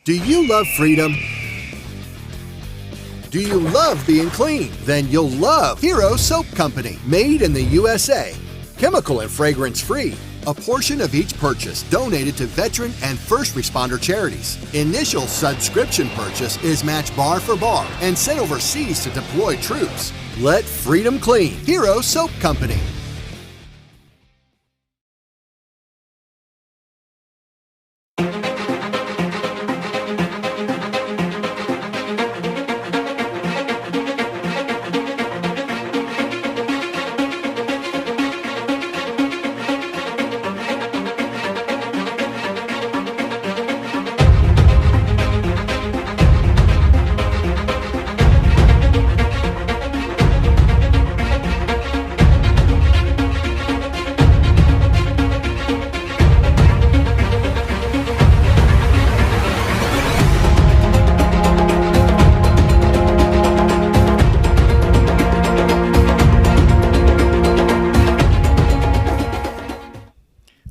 Do you love freedom? Do you love being clean? Then you'll love Hero Soap Company, made in the USA. Chemical and fragrance free. A portion of each purchase donated to veteran and first responder charities. Initial subscription purchase is matched bar for bar and sent overseas to deploy troops. Let freedom clean. Hero Soap Company.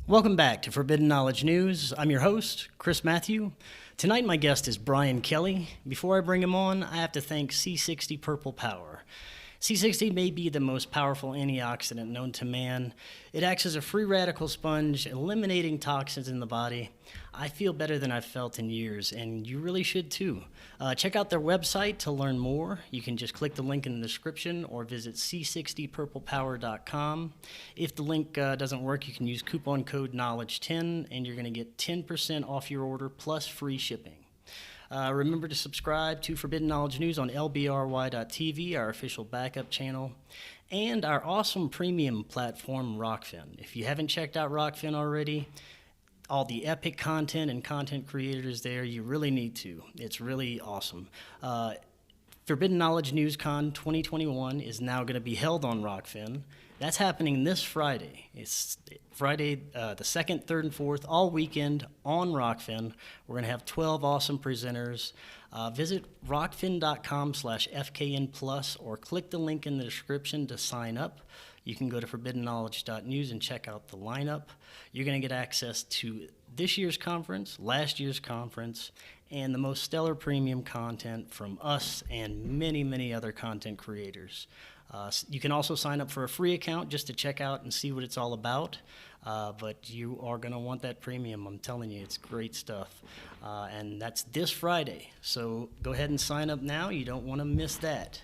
Welcome back to Forbidden Knowledge News. I'm your host, Chris Matthew. Tonight my guest is Brian Kelly. Before I bring him on, I have to thank C60 Purple Power. C60 may be the most powerful antioxidant known to man. It acts as a free radical sponge, eliminating toxins in the body. I feel better than I've felt in years, and you really should too. Check out their website to learn more. You can just click the link in the description or visit c60purplepower.com. If the link doesn't work, you can use coupon code KNOWLEDGE10, and you're going to get 10% off your order plus free shipping. Remember to subscribe to Forbidden Knowledge News on lbry.tv, our official backup channel, and our awesome premium platform, Rokfin. If you haven't checked out Rokfin already, all the epic content and content creators there, you really need to. It's really awesome. Forbidden Knowledge News Con 2021 is now going to be held on Rokfin. That's happening this Friday. It's Friday the 2nd, 3rd, and 4th, all weekend on Rokfin. We're going to have 12 awesome presenters. Visit rokfin.com/FKN+, or click the link in the description to sign up. You can go to forbiddenknowledge.news and check out the lineup. You're going to get access to this year's conference, last year's conference, and the most stellar premium content from us and many, many other content creators. You can also sign up for a free account just to check out and see what it's all about, but you are going to want that premium. I'm telling you, it's great stuff, and that's this Friday, so go ahead and sign up now. You don't want to miss that.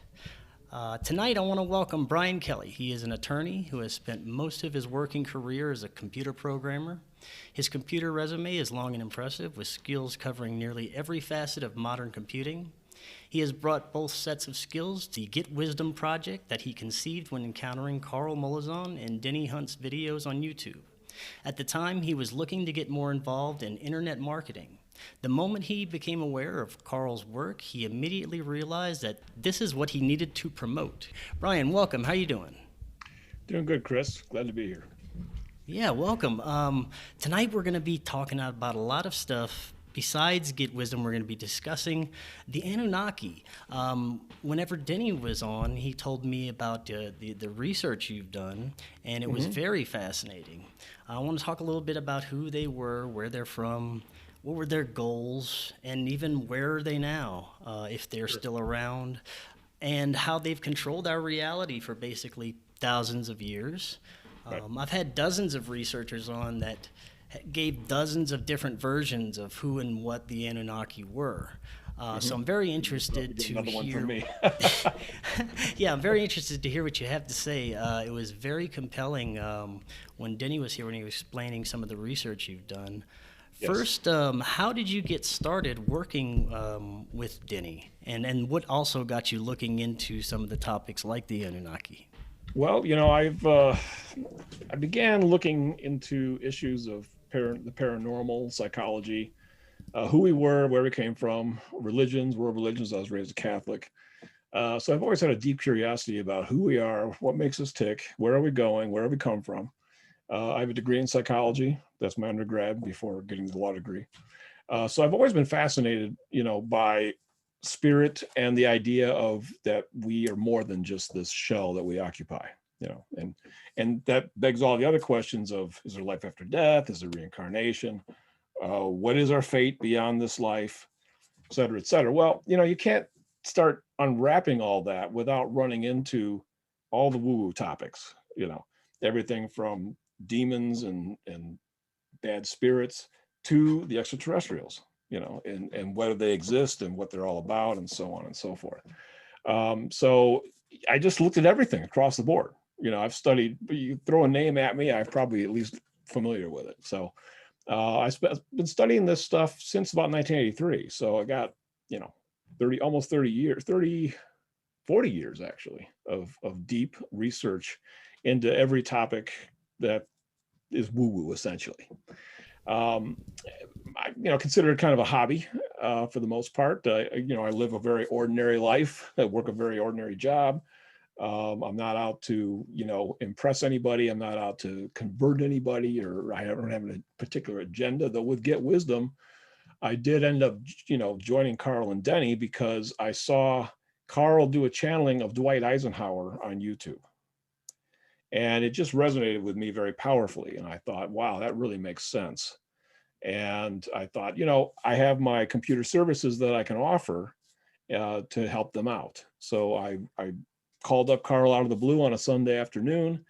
Tonight, I want to welcome Brian Kelly. He is an attorney who has spent most of his working career as a computer programmer. His computer resume is long and impressive, with skills covering nearly every facet of modern computing. He has brought both sets of skills to Get Wisdom project that he conceived when encountering Carl Molazan and Denny Hunt's videos on YouTube. At the time, he was looking to get more involved in internet marketing. The moment he became aware of Carl's work, he immediately realized that this is what he needed to promote. Brian, welcome. How you doing? Doing good, Chris. Glad to be here. Yeah, welcome. Tonight we're going to be talking about a lot of stuff. Besides Get Wisdom, we're going to be discussing the Anunnaki. Whenever Denny was on, he told me about the research you've done, and it was very fascinating. I want to talk a little bit about who they were, where they're from, what were their goals, and even where are they now, if they're still around, and how they've controlled our reality for basically thousands of years. I've had dozens of researchers on that gave dozens of different versions of who and what the Anunnaki were. So I'm very interested to hear. One from me. Yeah, I'm very interested to hear what you have to say. It was very compelling when Denny was here, when he was explaining some of the research you've done. Yes. First, how did you get started working with Denny, and what also got you looking into some of the topics like the Anunnaki? Well, you know, I began looking into issues of the paranormal, psychology, who we were, where we came from, religions, world religions. I was raised a Catholic. So I've always had a deep curiosity about who we are, what makes us tick, where are we going, where have we come from. I have a degree in psychology. That's my undergrad before getting the law degree. So I've always been fascinated, you know, by spirit and the idea of that we are more than just this shell that we occupy, you know, and that begs all the other questions of, is there life after death? Is there reincarnation? What is our fate beyond this life? et cetera, et cetera. Well, you can't start unwrapping all that without running into all the woo-woo topics, everything from demons and bad spirits to the extraterrestrials, and whether they exist and what they're all about and so on and so forth. So I just looked at everything across the board. I've studied, you throw a name at me, I'm probably at least familiar with it. So I've been studying this stuff since about 1983. So I got, 40 years actually of deep research into every topic that is woo-woo essentially. I consider it kind of a hobby for the most part. I live a very ordinary life. I work a very ordinary job. I'm not out to, impress anybody. I'm not out to convert anybody, or I don't have a particular agenda. Though with Get Wisdom, I did end up, joining Carl and Denny because I saw Carl do a channeling of Dwight Eisenhower on YouTube. And it just resonated with me very powerfully. And I thought, wow, that really makes sense. And I thought, I have my computer services that I can offer to help them out. So I called up Carl out of the blue on a Sunday afternoon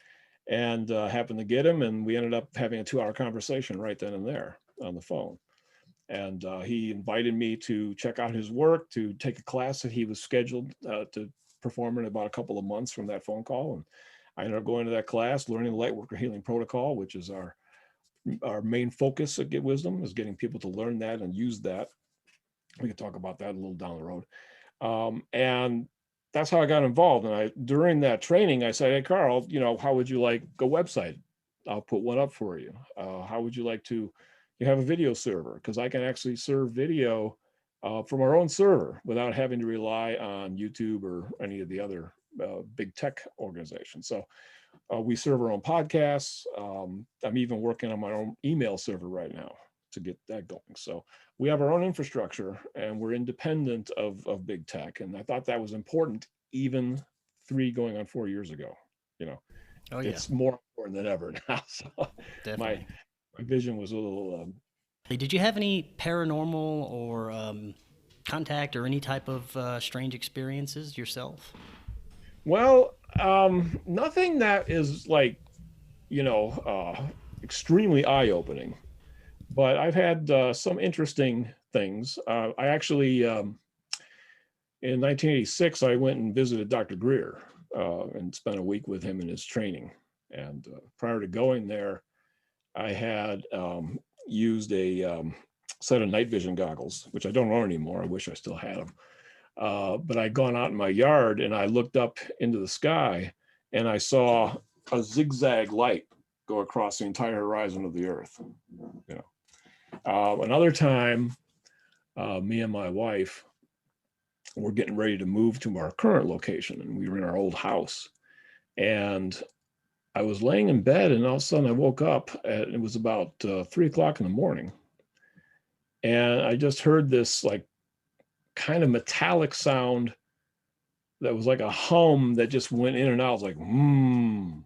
and happened to get him. And we ended up having a 2-hour conversation right then and there on the phone. And he invited me to check out his work, to take a class that he was scheduled to perform in about a couple of months from that phone call. And I ended up going to that class, learning the Lightworker Healing Protocol, which is our main focus at Get Wisdom, is getting people to learn that and use that. We can talk about that a little down the road. And that's how I got involved. And during that training, I said, hey, Carl, how would you like a website? I'll put one up for you. How would you like to have a video server? Because I can actually serve video from our own server without having to rely on YouTube or any of the other big tech organizations. So we serve our own podcasts. I'm even working on my own email server right now to get that going. So we have our own infrastructure and we're independent of big tech. And I thought that was important even 4 years ago. It's more important than ever now. So my vision was a little... Did you have any paranormal or contact or any type of strange experiences yourself? Well, nothing that is like, extremely eye-opening, but I've had some interesting things. I actually, in 1986, I went and visited Dr. Greer and spent a week with him in his training. And prior to going there, I had used a set of night vision goggles, which I don't own anymore. I wish I still had them. But I'd gone out in my yard and I looked up into the sky and I saw a zigzag light go across the entire horizon of the earth. Another time, me and my wife were getting ready to move to our current location, and we were in our old house. And I was laying in bed, and all of a sudden I woke up. It was about 3 o'clock in the morning, and I just heard this like kind of metallic sound that was like a hum that just went in and out. It was like and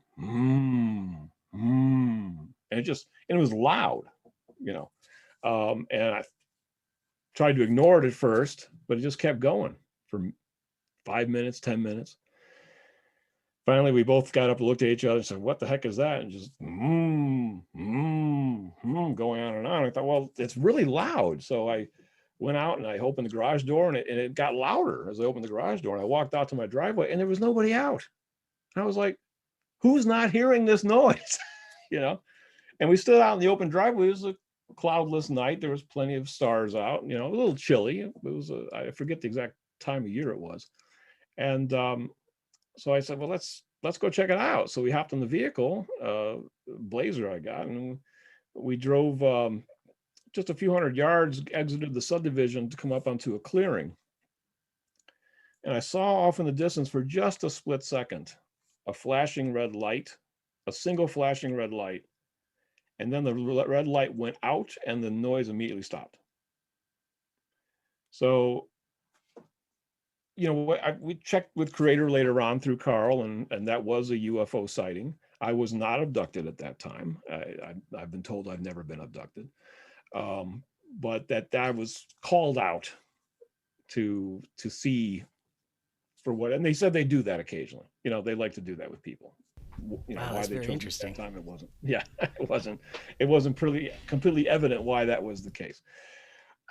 it was loud, and I tried to ignore it at first, but it just kept going for 5 minutes, 10 minutes. Finally, we both got up and looked at each other and said, what the heck is that? And just going on and on. I thought, well, it's really loud. So I went out and I opened the garage door, and it got louder as I opened the garage door. And I walked out to my driveway and there was nobody out. And I was like, who's not hearing this noise? And we stood out in the open driveway. It was a cloudless night. There was plenty of stars out, a little chilly. It was, I forget the exact time of year it was. And so I said, well, let's go check it out. So we hopped in the vehicle, Blazer I got, and we drove just a few hundred yards, exited the subdivision to come up onto a clearing. And I saw off in the distance for just a split second, a flashing red light, a single flashing red light. And then the red light went out and the noise immediately stopped. So, we checked with Creator later on through Carl, and that was a UFO sighting. I was not abducted at that time. I've been told I've never been abducted. But that was called out to see for what, and they said they do that occasionally. They like to do that with people. Wow, Why that's they very chose interesting. at that time, it wasn't. Yeah, it wasn't pretty completely evident why that was the case.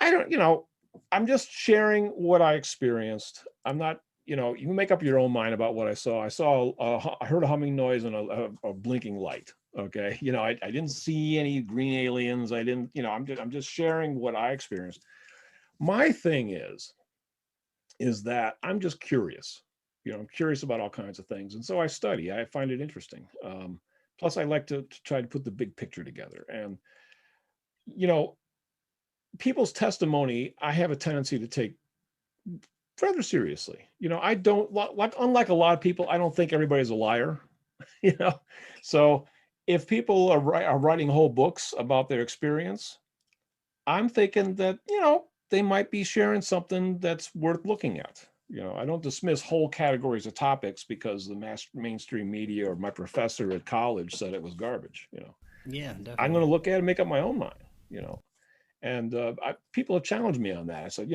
I don't, I'm just sharing what I experienced. I'm not, you make up your own mind about what I saw. I heard a humming noise and a blinking light. Okay. I didn't see any green aliens. I didn't, I'm just sharing what I experienced. My thing is that I'm just curious. I'm curious about all kinds of things. And so I study, I find it interesting. Plus I like to try to put the big picture together. And, people's testimony, I have a tendency to take rather seriously. I don't unlike a lot of people, I don't think everybody's a liar, So if people are writing whole books about their experience, I'm thinking that, they might be sharing something that's worth looking at. I don't dismiss whole categories of topics because the mainstream media or my professor at college said it was garbage. Yeah, I'm definitely. going to look at it and make up my own mind, and people have challenged me on that. I said,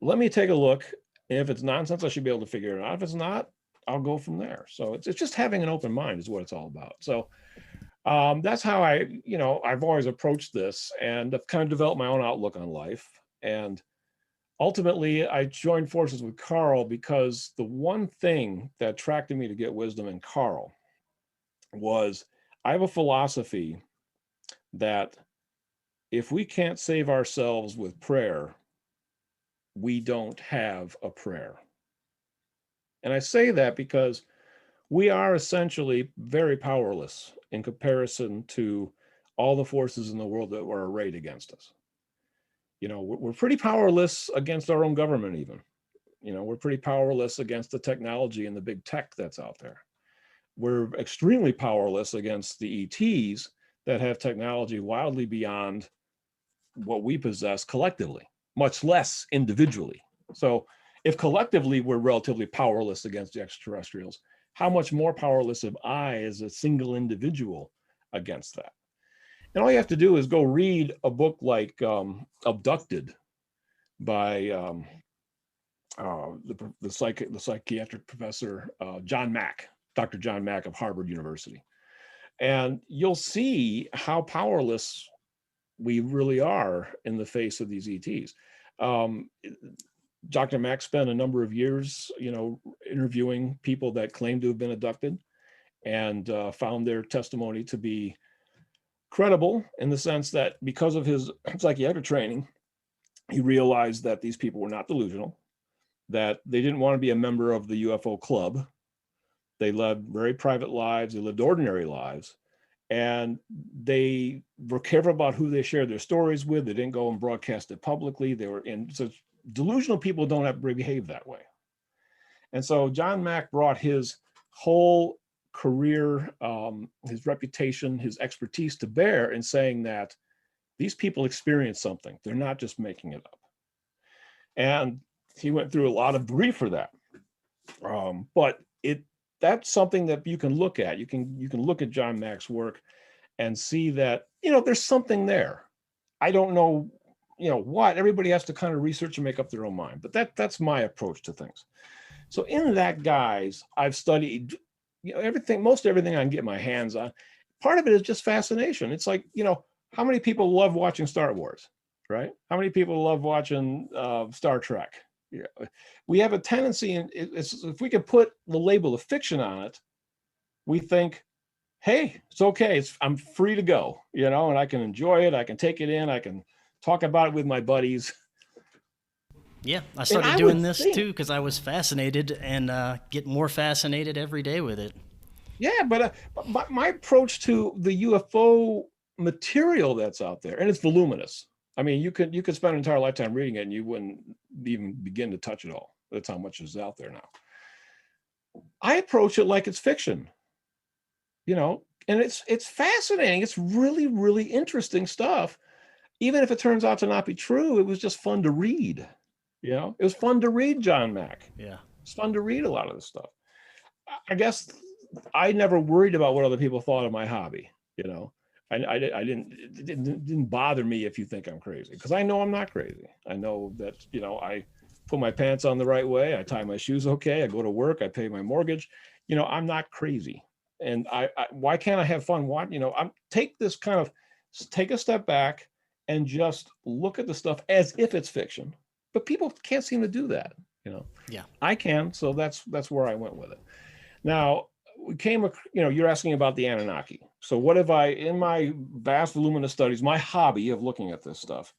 let me take a look. If it's nonsense, I should be able to figure it out. If it's not, I'll go from there. So it's just having an open mind is what it's all about. So that's how I've always approached this, and I've kind of developed my own outlook on life. And ultimately, I joined forces with Carl because the one thing that attracted me to Get Wisdom and Carl was I have a philosophy that if we can't save ourselves with prayer, we don't have a prayer. And I say that because we are essentially very powerless in comparison to all the forces in the world that were arrayed against us. We're pretty powerless against our own government even. We're pretty powerless against the technology and the big tech that's out there. We're extremely powerless against the ETs that have technology wildly beyond what we possess collectively, much less individually. So if collectively we're relatively powerless against the extraterrestrials, how much more powerless am I as a single individual against that? And all you have to do is go read a book like Abducted by the psychiatric professor John Mack, Dr. John Mack of Harvard University. And you'll see how powerless we really are in the face of these ETs. Dr. Mack spent a number of years, interviewing people that claimed to have been abducted, and found their testimony to be credible in the sense that because of his psychiatric training, he realized that these people were not delusional, that they didn't want to be a member of the UFO club. They lived very private lives, they lived ordinary lives, and they were careful about who they shared their stories with. They didn't go and broadcast it publicly. So delusional people don't have to behave that way. And so John Mack brought his whole career, his reputation, his expertise to bear in saying that these people experience something. They're not just making it up. And he went through a lot of grief for that. But that's something that you can look at. You can look at John Mack's work and see that, there's something there. I don't know, what. Everybody has to kind of research and make up their own mind. But that's my approach to things. So in that, guys, I've studied, most everything I can get my hands on. Part of it is just fascination. It's like, how many people love watching Star Wars, right? How many people love watching Star Trek? Yeah. We have a tendency, if we could put the label of fiction on it, we think, hey, it's okay. I'm free to go, and I can enjoy it. I can take it in. I can talk about it with my buddies. Yeah, I started doing this too because I was fascinated and get more fascinated every day with it. Yeah, but my approach to the UFO material that's out there, and it's voluminous. I mean, you could spend an entire lifetime reading it and you wouldn't even begin to touch it all. That's how much is out there now. I approach it like it's fiction, and it's fascinating. It's really, really interesting stuff. Even if it turns out to not be true, it was just fun to read. It was fun to read John Mack. Yeah. It's fun to read a lot of this stuff. I guess I never worried about what other people thought of my hobby, It didn't bother me if you think I'm crazy, because I know I'm not crazy. I know that, I put my pants on the right way. I tie my shoes okay. I go to work. I pay my mortgage. I'm not crazy. And why can't I have fun? Take a step back and just look at the stuff as if it's fiction. But people can't seem to do that. Yeah. I can. So that's where I went with it. Now, you're asking about the Anunnaki. So what have I, in my vast voluminous studies, my hobby of looking at this stuff,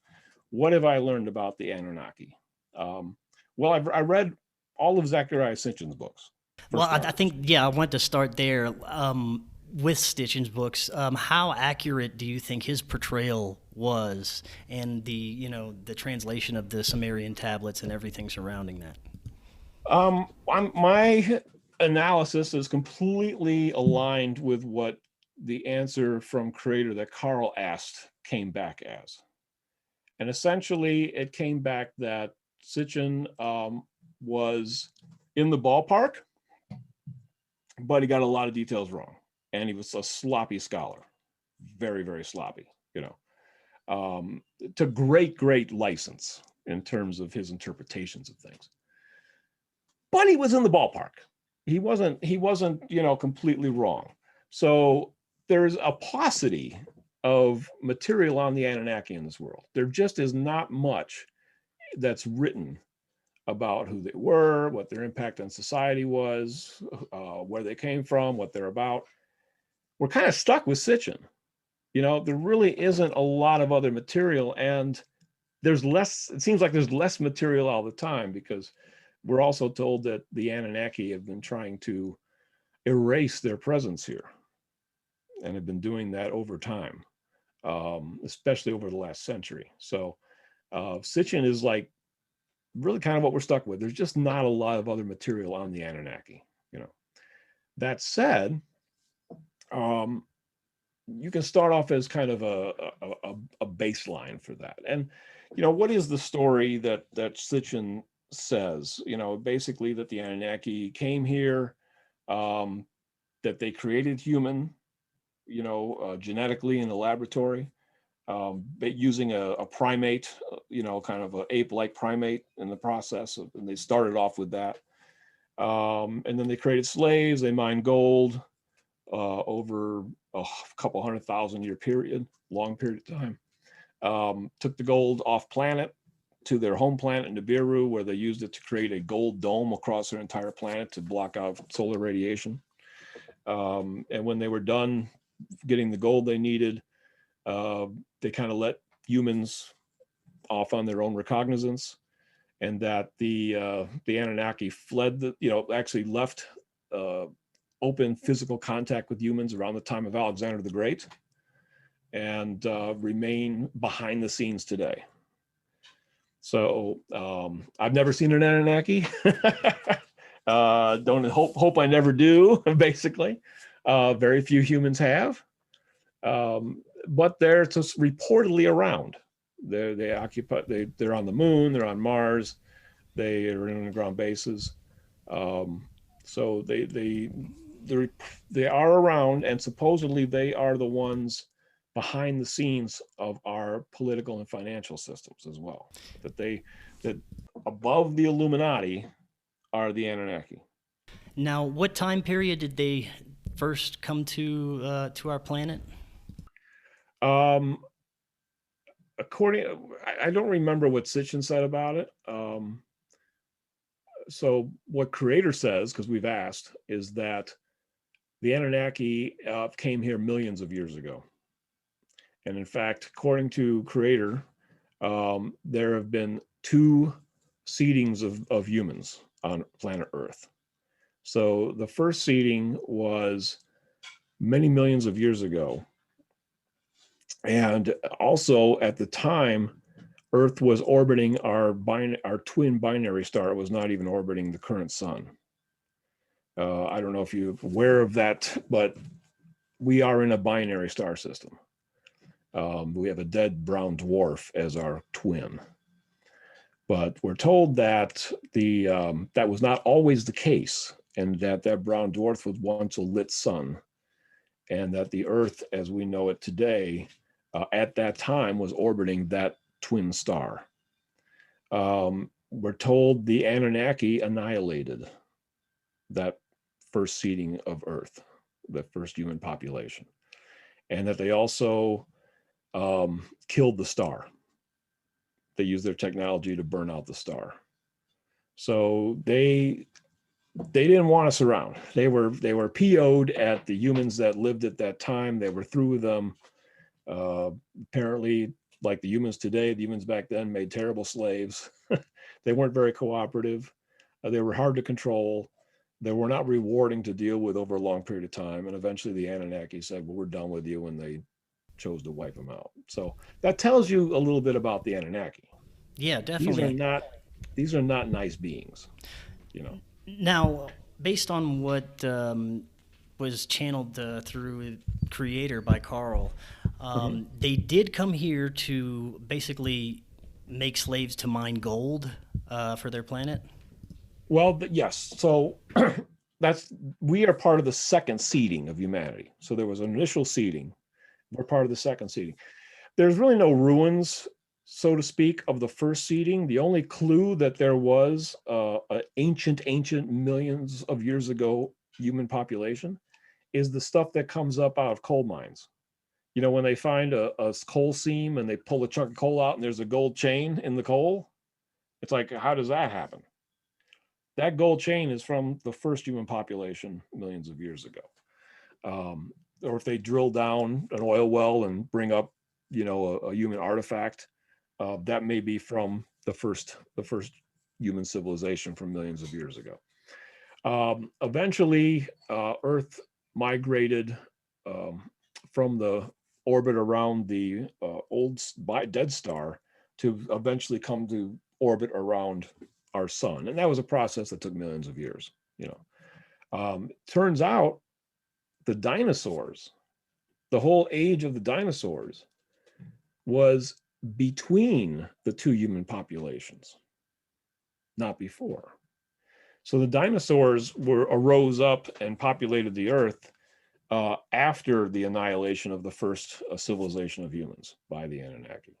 what have I learned about the Anunnaki? Well, I read all of Zachariah Sitchin's books. Well, I think, I want to start there with Sitchin's books. How accurate do you think his portrayal was, and the translation of the Sumerian tablets and everything surrounding that? My analysis is completely aligned with what the answer from Creator that Carl asked came back as. And essentially, it came back that Sitchin was in the ballpark, but he got a lot of details wrong. And he was a sloppy scholar, very, very sloppy, to great license in terms of his interpretations of things. But he was in the ballpark. He wasn't, completely wrong. So there's a paucity of material on the Anunnaki in this world. There just is not much that's written about who they were, what their impact on society was, where they came from, what they're about. We're kind of stuck with Sitchin. There really isn't a lot of other material, and it seems like there's less material all the time, because we're also told that the Anunnaki have been trying to erase their presence here, and have been doing that over time, especially over the last century. So Sitchin is like really kind of what we're stuck with. There's just not a lot of other material on the Anunnaki. That said, you can start off as kind of a baseline for that. And what is the story that Sitchin says? Basically that the Anunnaki came here, that they created human, genetically in the laboratory, but using a primate, kind of an ape-like primate in the process. And they started off with that. And then they created slaves. They mined gold over a couple 100,000 year period, long period of time. Took the gold off planet to their home planet in Nibiru, where they used it to create a gold dome across their entire planet to block out solar radiation. And when they were done getting the gold they needed, they kind of let humans off on their own recognizance, and that the Anunnaki fled, actually left open physical contact with humans around the time of Alexander the Great, and remain behind the scenes today. So I've never seen an Anunnaki. Don't hope I never do, basically. Very few humans have. But they're just reportedly around. They're on the moon, they're on Mars, they are in underground bases. So they are around, and supposedly they are the ones behind the scenes of our political and financial systems as well. That above the Illuminati are the Anunnaki. Now, what time period did they first come to our planet? I don't remember what Sitchin said about it. So what Creator says, because we've asked, is that the Anunnaki came here millions of years ago. And in fact, according to Creator, there have been 2 seedings of humans on planet Earth. So the first seeding was many millions of years ago. And also at the time, Earth was orbiting our twin binary star. It was not even orbiting the current sun. I don't know if you're aware of that, but we are in a binary star system. We have a dead brown dwarf as our twin. But we're told that that was not always the case, and that brown dwarf was once a lit sun. and that the Earth, as we know it today, at that time was orbiting that twin star. We're told the Anunnaki annihilated that first seeding of Earth, the first human population, and that they also killed the star. They used their technology to burn out the star. So they didn't want us around. They were PO'd at the humans that lived at that time. They were through with them. Apparently, like the humans today, the humans back then made terrible slaves. They weren't very cooperative. They were hard to control. They were not rewarding to deal with over a long period of time. And eventually the Anunnaki said, well, we're done with you, and they chose to wipe them out. So that tells you a little bit about the Anunnaki. Yeah, definitely. These are not nice beings, you know. Now, based on what was channeled through Creator by Carl, they did come here to basically make slaves to mine gold for their planet. Well, yes. So we are part of the second seeding of humanity. So there was an initial seeding. We're part of the second seeding. There's really no ruins, so to speak, of the first seeding. The only clue that there was an ancient millions of years ago human population is the stuff that comes up out of coal mines. You know, when they find a coal seam and they pull a chunk of coal out and there's a gold chain in the coal, it's like, how does that happen? That gold chain is from the first human population millions of years ago. Or if they drill down an oil well and bring up, you know, a human artifact, that may be from the first human civilization from millions of years ago. Eventually, Earth migrated from the orbit around the old dead star to eventually come to orbit around our sun. And that was a process that took millions of years, you know. Turns out the dinosaurs, the whole age of the dinosaurs was between the two human populations, not before. So the dinosaurs arose up and populated the Earth after the annihilation of the first civilization of humans by the Anunnaki.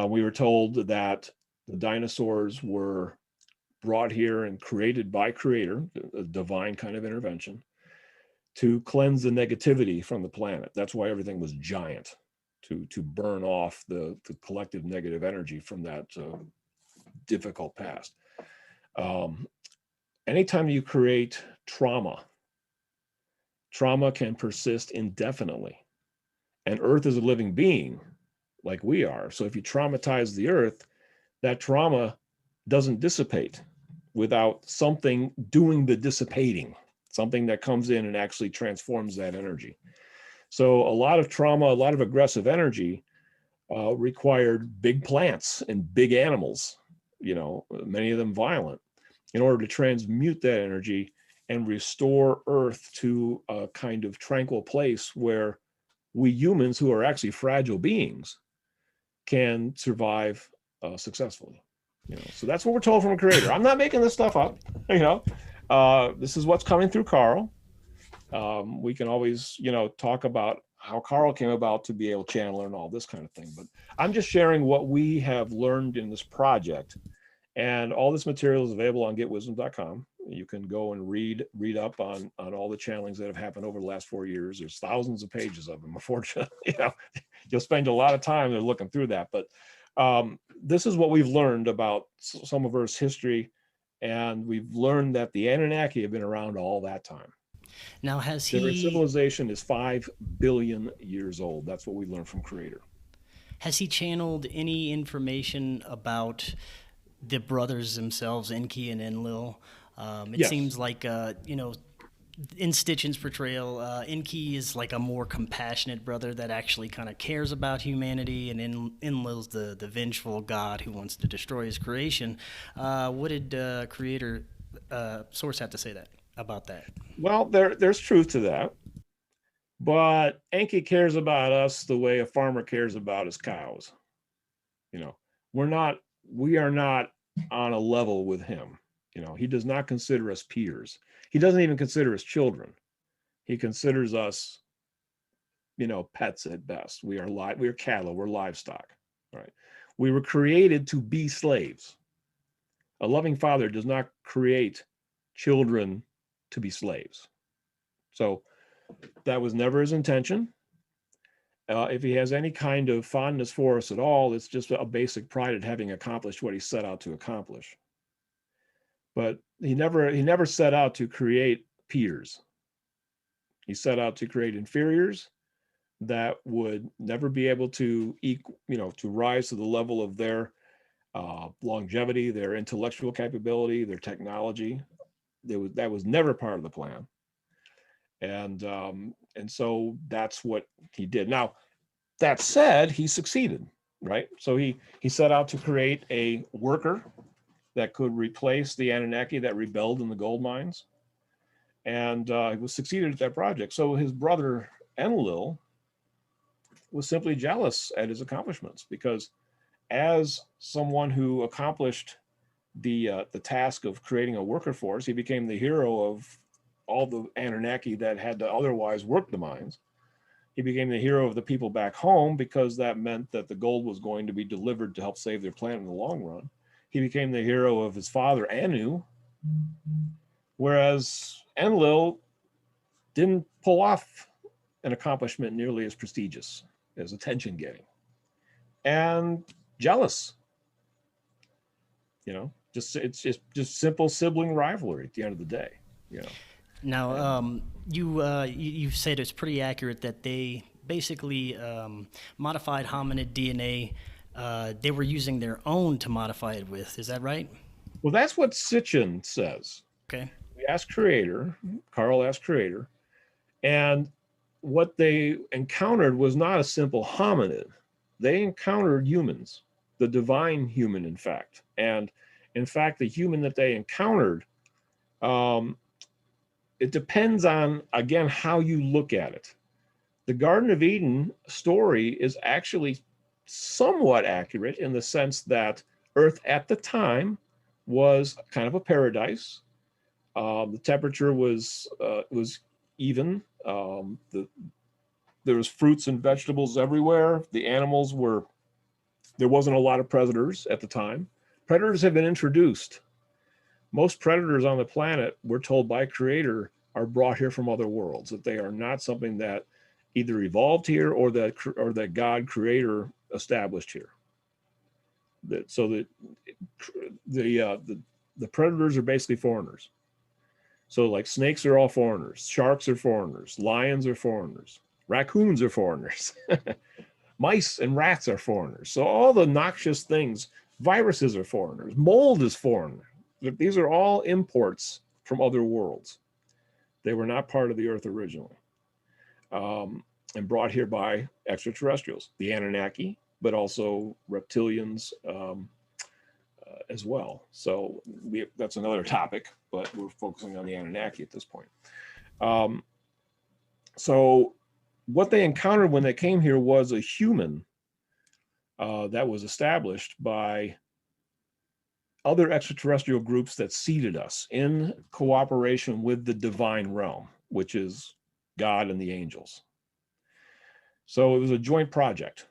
We were told that the dinosaurs were brought here and created by Creator, a divine kind of intervention, to cleanse the negativity from the planet. That's why everything was giant, to burn off the collective negative energy from that difficult past. Anytime you create trauma can persist indefinitely. And Earth is a living being like we are. So if you traumatize the Earth, that trauma doesn't dissipate without something doing the dissipating, something that comes in and actually transforms that energy. So a lot of trauma, a lot of aggressive energy required big plants and big animals, you know, many of them violent, in order to transmute that energy and restore Earth to a kind of tranquil place where we humans, who are actually fragile beings, can survive successfully. You know, so that's what we're told from a Creator. I'm not making this stuff up. You know, this is what's coming through Carl. We can always, you know, talk about how Carl came about to be able to channel and all this kind of thing. But I'm just sharing what we have learned in this project. And all this material is available on getwisdom.com. You can go and read up on all the channelings that have happened over the last 4 years. There's thousands of pages of them. Unfortunately, you know, you'll spend a lot of time looking through that. But this is what we've learned about some of Earth's history. And we've learned that the Anunnaki have been around all that time. Now, their civilization is 5 billion years old. That's what we learned from Creator. Has he channeled any information about the brothers themselves, Enki and Enlil? Yes. Seems like, you know, in Stitchin's portrayal, Enki is like a more compassionate brother that actually kind of cares about humanity, and Enlil's the vengeful god who wants to destroy his creation. What did Creator source have to say about that? Well, there's truth to that, but Enki cares about us the way a farmer cares about his cows. You know, we are not on a level with him. You know, he does not consider us peers. He doesn't even consider us children. He considers us pets at best. We are cattle, we're livestock, right? We were created to be slaves. A loving father does not create children to be slaves. So that was never his intention. If he has any kind of fondness for us at all, it's just a basic pride at having accomplished what he set out to accomplish. But he never set out to create peers. He set out to create inferiors that would never be able to to rise to the level of their longevity, their intellectual capability, their technology. That was never part of the plan. And so that's what he did. Now, that said, he succeeded, right? So he set out to create a worker that could replace the Anunnaki that rebelled in the gold mines, and he was succeeded at that project. So his brother Enlil was simply jealous at his accomplishments, because as someone who accomplished the task of creating a worker force, he became the hero of all the Anunnaki that had to otherwise work the mines. He became the hero of the people back home, because that meant that the gold was going to be delivered to help save their planet in the long run. He became the hero of his father, Anu, whereas Enlil didn't pull off an accomplishment nearly as prestigious, as attention getting, and jealous. It's just simple sibling rivalry at the end of the day. Now, you've said it's pretty accurate that they basically modified hominid DNA. They were using their own to modify it with. Is that right? Well, that's what Sitchin says. Okay. Carl asked Creator, and what they encountered was not a simple hominid. They encountered humans, the divine human, in fact. And in fact, the human that they encountered, it depends on, again, how you look at it. The Garden of Eden story is actually somewhat accurate, in the sense that Earth at the time was kind of a paradise. The temperature was even. There was fruits and vegetables everywhere. The animals there wasn't a lot of predators at the time. Predators have been introduced. Most predators on the planet, we're told by Creator, are brought here from other worlds, that they are not something that either evolved here or that God, Creator, established here. The predators are basically foreigners. So like snakes are all foreigners, sharks are foreigners, lions are foreigners, raccoons are foreigners, mice and rats are foreigners. So all the noxious things, viruses are foreigners, mold is foreign. These are all imports from other worlds. They were not part of the Earth originally, and brought here by extraterrestrials, the Anunnaki, but also reptilians as well. So that's another topic, but we're focusing on the Anunnaki at this point. So what they encountered when they came here was a human that was established by other extraterrestrial groups that seeded us in cooperation with the divine realm, which is God and the angels. So it was a joint project.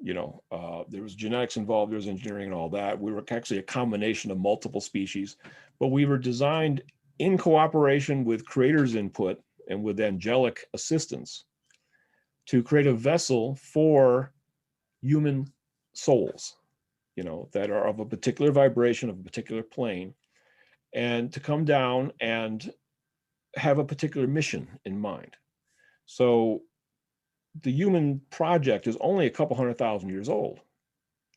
There was genetics involved, there was engineering and all that. We were actually a combination of multiple species, but we were designed in cooperation with Creator's input and with angelic assistance to create a vessel for human souls, that are of a particular vibration, of a particular plane, and to come down and have a particular mission in mind. So the human project is only a couple 100,000 years old.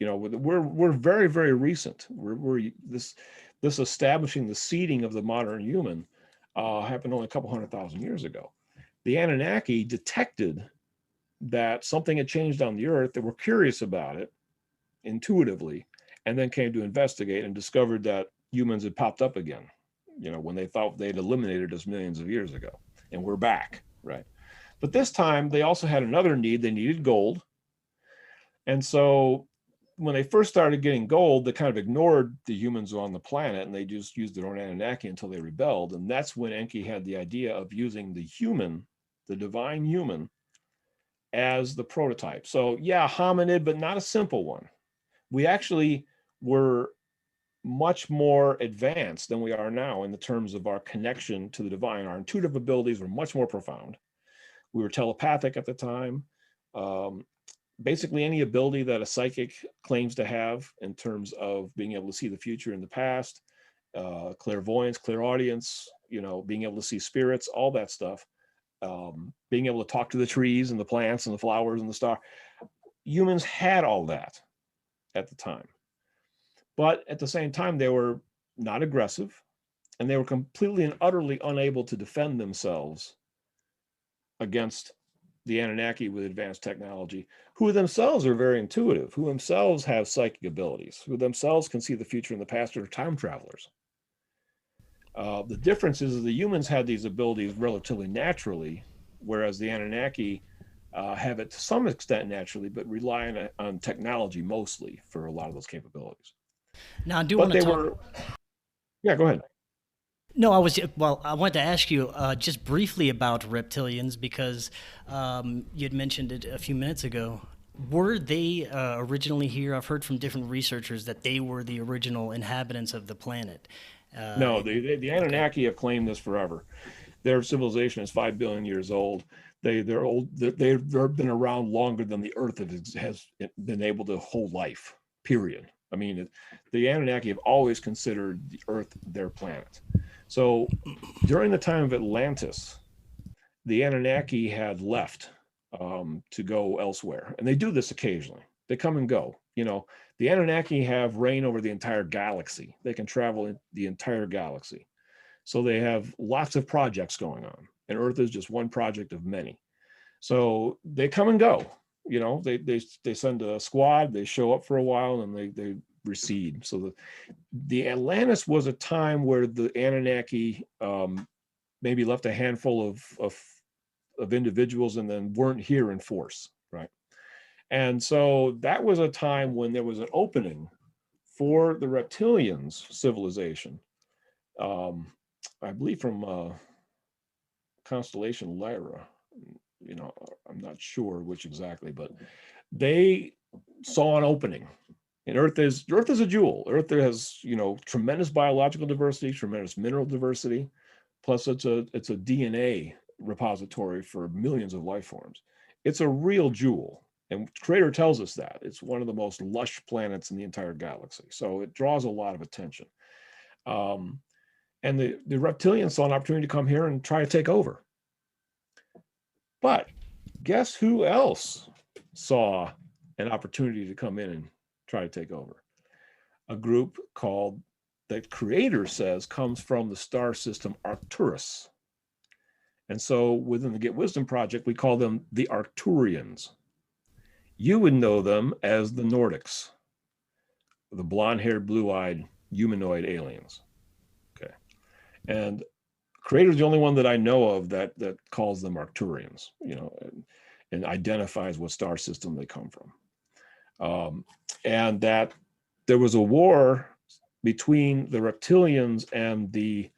We're very, very recent. We're this establishing the seeding of the modern human happened only a couple 100,000 years ago. The Anunnaki detected that something had changed on the Earth. They were curious about it intuitively, and then came to investigate and discovered that humans had popped up again, when they thought they'd eliminated us millions of years ago, and we're back, right? But this time they also had another need. They needed gold. And so when they first started getting gold, they kind of ignored the humans on the planet, and they just used their own Anunnaki until they rebelled. And that's when Enki had the idea of using the human, the divine human, as the prototype. So yeah, hominid, but not a simple one. We actually were much more advanced than we are now in the terms of our connection to the divine. Our intuitive abilities were much more profound. We were telepathic at the time. Basically any ability that a psychic claims to have in terms of being able to see the future and the past, clairvoyance, clairaudience, being able to see spirits, all that stuff, being able to talk to the trees and the plants and the flowers and the star. Humans had all that at the time. But at the same time, they were not aggressive, and they were completely and utterly unable to defend themselves against the Anunnaki with advanced technology, who themselves are very intuitive, who themselves have psychic abilities, who themselves can see the future and the past, or time travelers. The difference is the humans had these abilities relatively naturally, whereas the Anunnaki have it to some extent naturally, but rely on technology mostly for a lot of those capabilities. Now, I do want to talk. Yeah, go ahead. No, I wanted to ask you just briefly about reptilians because you'd mentioned it a few minutes ago. Were they originally here? I've heard from different researchers that they were the original inhabitants of the planet. No, the Anunnaki have claimed this forever. Their civilization is 5 billion years old. They're old. They've been around longer than the Earth has been able to hold life. Period. I mean, the Anunnaki have always considered the Earth their planet. So during the time of Atlantis, the Anunnaki had left to go elsewhere. And they do this occasionally. They come and go. The Anunnaki have reign over the entire galaxy. They can travel in the entire galaxy. So they have lots of projects going on. And Earth is just one project of many. So they come and go. They send a squad, they show up for a while, and they recede. So the Atlantis was a time where the Anunnaki maybe left a handful of individuals and then weren't here in force, right? And so that was a time when there was an opening for the reptilians' civilization. I believe from constellation Lyra. I'm not sure which exactly, but they saw an opening. And Earth is a jewel. Earth has, tremendous biological diversity, tremendous mineral diversity, plus it's a DNA repository for millions of life forms. It's a real jewel. And Creator tells us that. It's one of the most lush planets in the entire galaxy. So it draws a lot of attention. And the reptilians saw an opportunity to come here and try to take over. But guess who else saw an opportunity to come in and try to take over? A group called, that Creator says, comes from the star system Arcturus. And so within the Get Wisdom Project, we call them the Arcturians. You would know them as the Nordics, the blonde-haired, blue-eyed humanoid aliens. Okay. And Creator's the only one that I know of that calls them Arcturians, and identifies what star system they come from. And that there was a war between the reptilians and the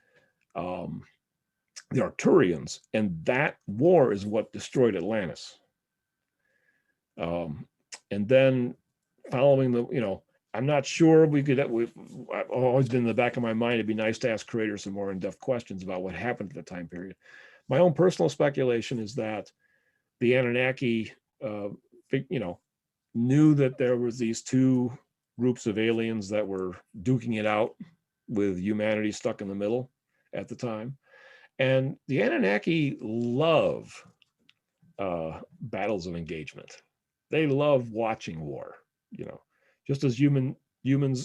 Arcturians, and that war is what destroyed Atlantis. And then following I'm not sure I've always been in the back of my mind, it'd be nice to ask Creator some more in-depth questions about what happened at that time period. My own personal speculation is that the Anunnaki, knew that there was these two groups of aliens that were duking it out with humanity stuck in the middle at the time. And the Anunnaki love battles of engagement. They love watching war, just as humans,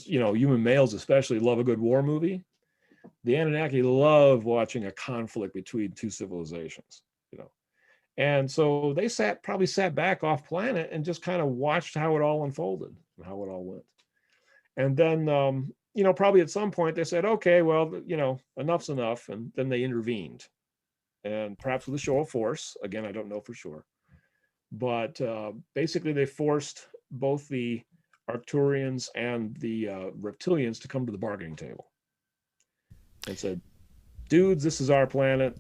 human males especially love a good war movie. The Anunnaki love watching a conflict between two civilizations, And so they probably sat back off planet and just kind of watched how it all unfolded and how it all went. And then, probably at some point they said, okay, well, enough's enough. And then they intervened, and perhaps with a show of force. Again, I don't know for sure. But basically they forced both the Arcturians and the reptilians to come to the bargaining table and said, dudes, this is our planet.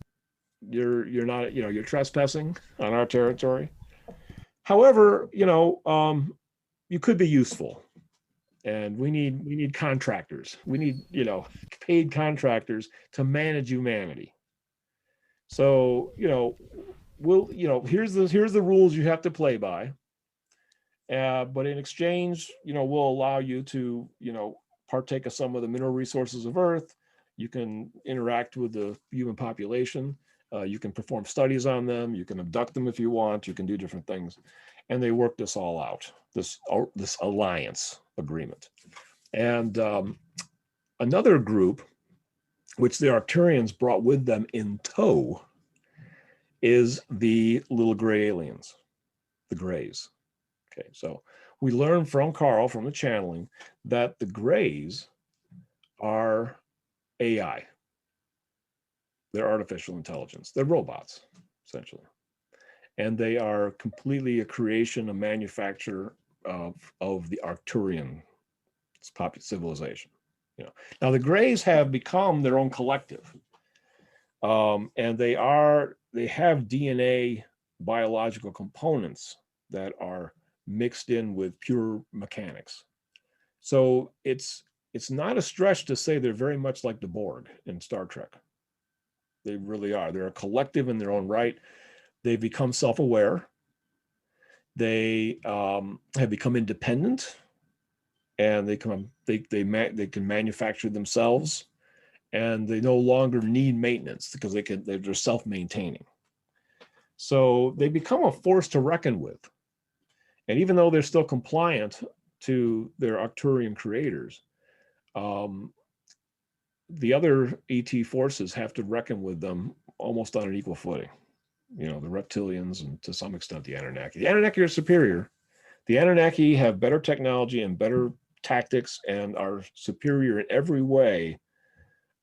You're not, you're trespassing on our territory. However, you could be useful, and we need contractors. We need, paid contractors to manage humanity. So, here's the rules you have to play by. But in exchange, we'll allow you to, partake of some of the mineral resources of Earth. You can interact with the human population. You can perform studies on them. You can abduct them if you want. You can do different things. And they work this all out, this alliance agreement. And another group, which the Arcturians brought with them in tow, is the little gray aliens, the grays. Okay, so we learned from Carl, from the channeling, that the grays are AI. They're artificial intelligence. They're robots, essentially. And they are completely a creation, a manufacture of the Arcturian civilization. Now the grays have become their own collective. And they have DNA biological components that are mixed in with pure mechanics. So it's not a stretch to say they're very much like the Borg in Star Trek. They really are. They're a collective in their own right. They've become self-aware. They have become independent, and they can manufacture themselves, and they no longer need maintenance because they're self-maintaining. So they become a force to reckon with. And even though they're still compliant to their Arcturian creators, the other ET forces have to reckon with them almost on an equal footing. The reptilians, and to some extent the Anunnaki. The Anunnaki are superior. The Anunnaki have better technology and better tactics and are superior in every way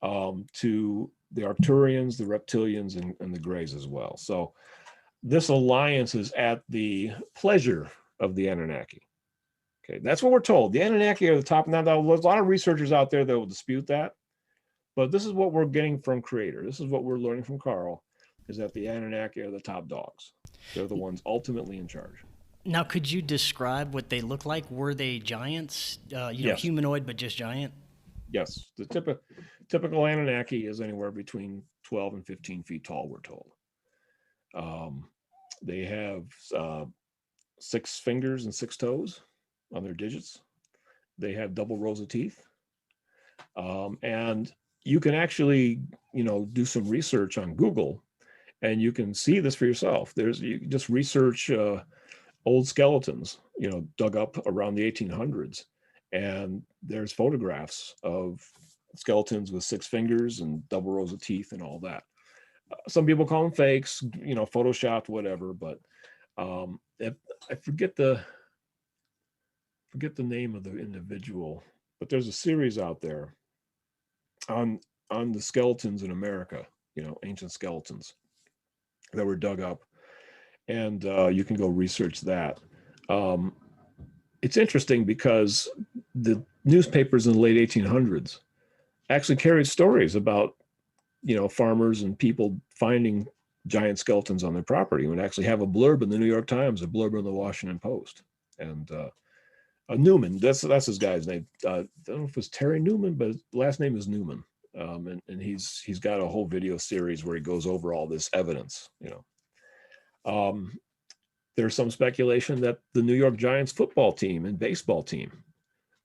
to the Arcturians, the reptilians, and the Greys as well. So this alliance is at the pleasure of the Anunnaki. Okay, that's what we're told. The Anunnaki are the top. Now, there's a lot of researchers out there that will dispute that, but this is what we're getting from Creator. This is what we're learning from Carl, is that the Anunnaki are the top dogs. They're the ones ultimately in charge. Now, could you describe what they look like? Were they giants, Yes. humanoid, but just giant? Yes, the typical Anunnaki is anywhere between 12 and 15 feet tall, we're told. They have 6 fingers and 6 toes on their digits. They have double rows of teeth. And you can actually, do some research on Google, and you can see this for yourself. You can just research old skeletons, dug up around the 1800s. And there's photographs of skeletons with 6 fingers and double rows of teeth and all that. Some people call them fakes, photoshopped, whatever. But I forget the name of the individual, but there's a series out there on the skeletons in America, ancient skeletons that were dug up, and you can go research that. It's interesting because the newspapers in the late 1800s actually carried stories about, farmers and people finding giant skeletons on their property. It would actually have a blurb in the New York Times, a blurb in the Washington Post. And Newman, that's his guy's name. I don't know if it was Terry Newman, but his last name is Newman. And he's got a whole video series where he goes over all this evidence, There's some speculation that the New York Giants football team and baseball team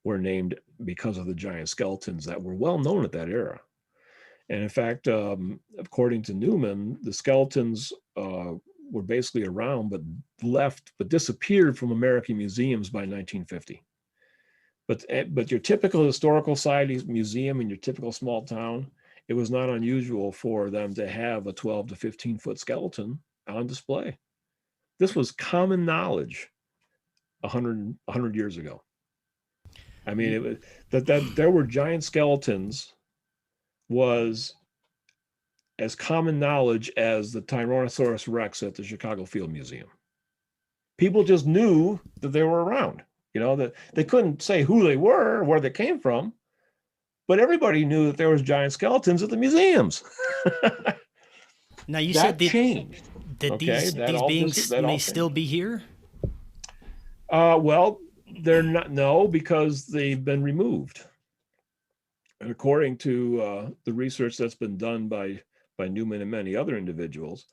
were named because of the giant skeletons that were well known at that era. And in fact, according to Newman, the skeletons were basically around, but disappeared from American museums by 1950. But your typical historical society museum in your typical small town, it was not unusual for them to have a 12 to 15 foot skeleton on display. This was common knowledge 100 years ago. I mean, it was, that there were giant skeletons was as common knowledge as the Tyrannosaurus Rex at the Chicago Field Museum. People just knew that they were around, that they couldn't say who they were or where they came from, but everybody knew that there was giant skeletons at the museums. Now, you that said changed. that these beings may still be here? Well, they're not, no, because they've been removed. And according to the research that's been done by Newman and many other individuals,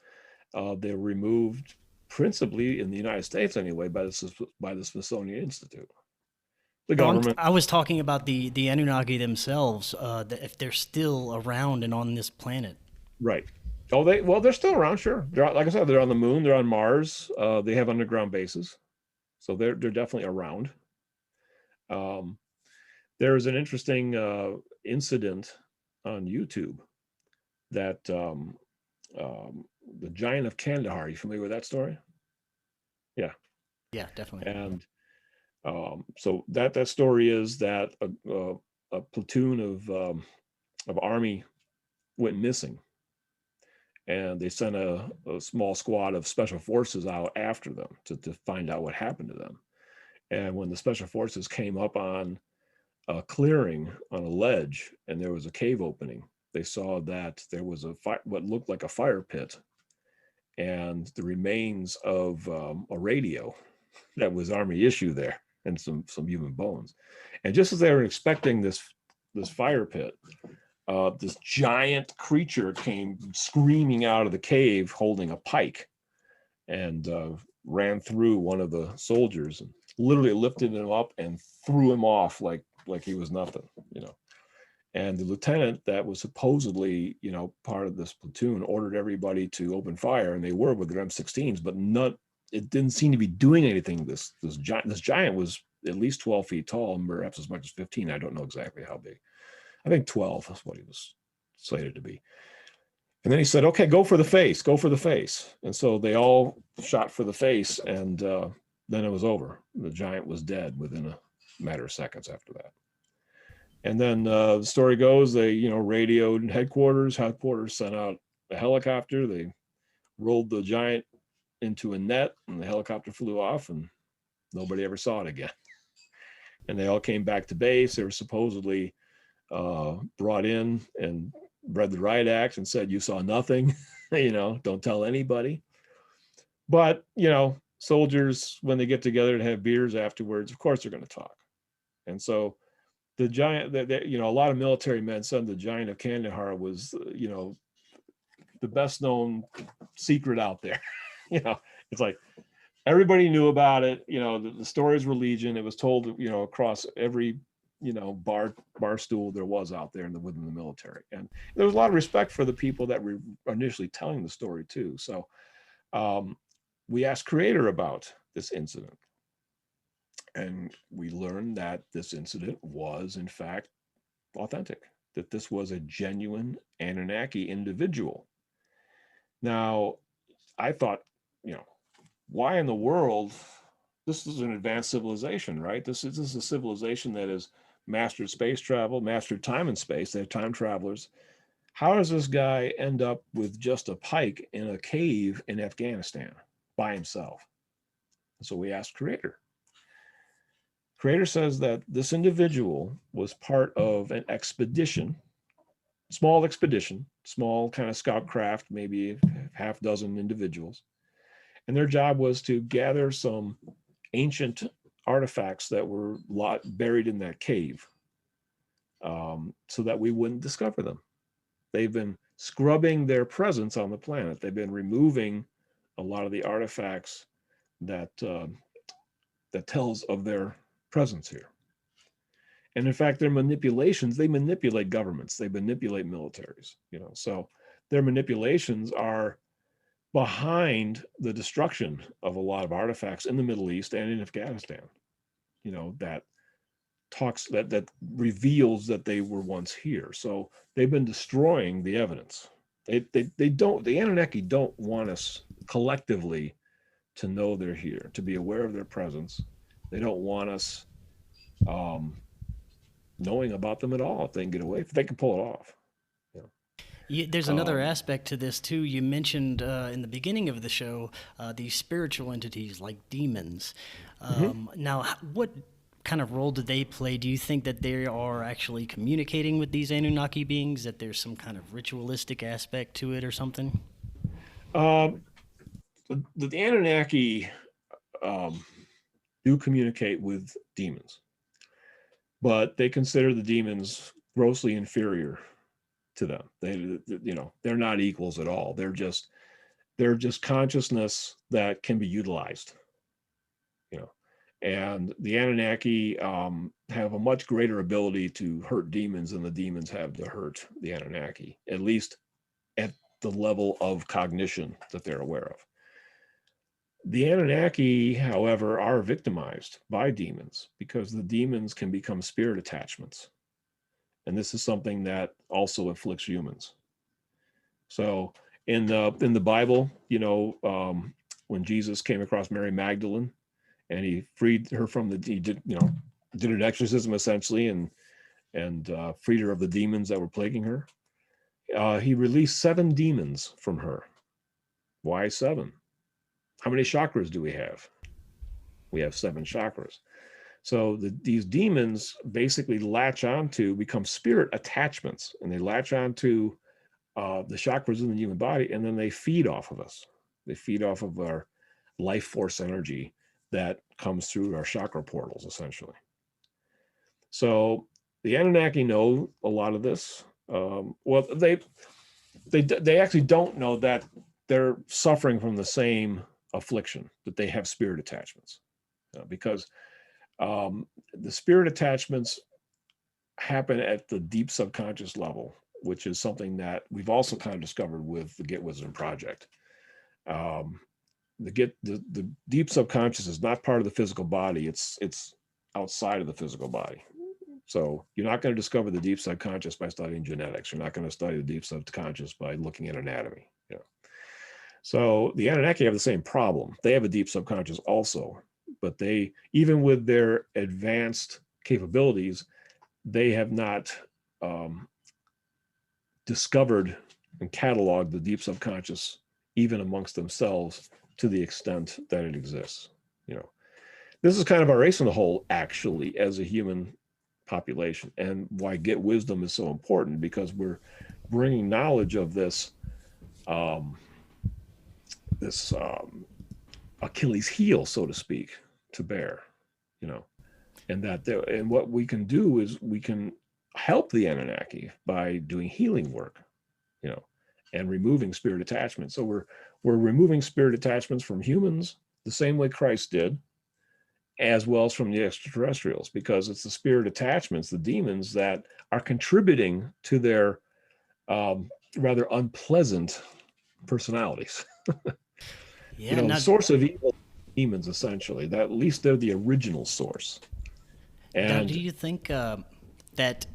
they're removed principally in the United States anyway by the Smithsonian Institute, the No, government. I was talking about the Anunnaki themselves, if they're still around and on this planet. Right. Oh, they're still around, sure. Like I said, they're on the moon, they're on Mars. They have underground bases, so they're definitely around. Um, there is an interesting incident on YouTube that the Giant of Kandahar. Are you familiar with that story? Yeah. Yeah, definitely. And so that story is that a platoon of army went missing, and they sent a small squad of special forces out after them to find out what happened to them. And when the special forces came up on a clearing on a ledge and there was a cave opening, they saw that there was what looked like a fire pit and the remains of a radio that was army issue there, and some human bones. And just as they were expecting this fire pit, this giant creature came screaming out of the cave holding a pike and ran through one of the soldiers and literally lifted him up and threw him off like he was nothing, you know. And the lieutenant that was supposedly, you know, part of this platoon ordered everybody to open fire, and they were with their M16s, but it didn't seem to be doing anything. This giant was at least 12 feet tall, and perhaps as much as 15. I don't know exactly how big. I think 12 is what he was slated to be. And then he said, okay, go for the face, go for the face. And so they all shot for the face, and then it was over. The giant was dead within a matter of seconds after that. And then the story goes, they, you know, radioed headquarters. Headquarters sent out a helicopter. They rolled the giant into a net, and the helicopter flew off, and nobody ever saw it again. And they all came back to base. They were supposedly brought in and read the riot act and said, you saw nothing, you know, don't tell anybody. But, you know, soldiers, when they get together to have beers afterwards, of course they're going to talk. And so the giant, you know, a lot of military men said the Giant of Kandahar was, you know, the best known secret out there. You know, it's like everybody knew about it. You know, the stories were legion. It was told, you know, across every, you know, bar stool there was out there within the military. And there was a lot of respect for the people that were initially telling the story too. So we asked Creator about this incident, and we learned that this incident was in fact authentic, that this was a genuine Anunnaki individual. Now, I thought, you know, why in the world? This is an advanced civilization, right? This is a civilization that has mastered space travel, mastered time and space. They're time travelers. How does this guy end up with just a pike in a cave in Afghanistan by himself? And so we asked Creator. Creator says that this individual was part of an expedition, small kind of scout craft, maybe half dozen individuals. And their job was to gather some ancient artifacts that were buried in that cave, so that we wouldn't discover them. They've been scrubbing their presence on the planet. They've been removing a lot of the artifacts that tells of their presence here. And in fact, their manipulations, they manipulate governments, they manipulate militaries, you know, so their manipulations are behind the destruction of a lot of artifacts in the Middle East and in Afghanistan, you know, that reveals that they were once here. So they've been destroying the evidence. The Anunnaki don't want us collectively to know they're here, to be aware of their presence. They don't want us knowing about them at all if they can get away, if they can pull it off. There's another aspect to this too. You mentioned in the beginning of the show these spiritual entities like demons. Now, what kind of role do they play? Do you think that they are actually communicating with these Anunnaki beings, that there's some kind of ritualistic aspect to it or something? The Anunnaki do communicate with demons, but they consider the demons grossly inferior to them. They're not equals at all. They're just consciousness that can be utilized, you know. And the Anunnaki have a much greater ability to hurt demons than the demons have to hurt the Anunnaki, at least at the level of cognition that they're aware of. The Anunnaki, however, are victimized by demons because the demons can become spirit attachments. And this is something that also afflicts humans. So in the Bible, when Jesus came across Mary Magdalene and he freed her from he did an exorcism essentially and freed her of the demons that were plaguing her. He released 7 demons from her. Why 7? How many chakras do we have? We have 7 chakras. So these demons basically latch onto, become spirit attachments, and they latch onto the chakras in the human body, and then they feed off of us. They feed off of our life force energy that comes through our chakra portals, essentially. So the Anunnaki know a lot of this. Well, they actually don't know that they're suffering from the same affliction, that they have spirit attachments, because the spirit attachments happen at the deep subconscious level, which is something that we've also kind of discovered with the Get Wisdom Project. The deep subconscious is not part of the physical body. It's outside of the physical body. So you're not going to discover the deep subconscious by studying genetics. You're not going to study the deep subconscious by looking at anatomy. So the Anunnaki have the same problem. They have a deep subconscious also, but they, even with their advanced capabilities, they have not discovered and cataloged the deep subconscious even amongst themselves to the extent that it exists. This is kind of our race in the hole, actually, as a human population, and why Get Wisdom is so important, because we're bringing knowledge of this Achilles heel, so to speak, to bear, and what we can do is we can help the Anunnaki by doing healing work, and removing spirit attachments. So we're removing spirit attachments from humans the same way Christ did, as well as from the extraterrestrials, because it's the spirit attachments, the demons, that are contributing to their rather unpleasant personalities. Yeah, the source of evil, demons, essentially. That at least they're the original source. And now, do you think that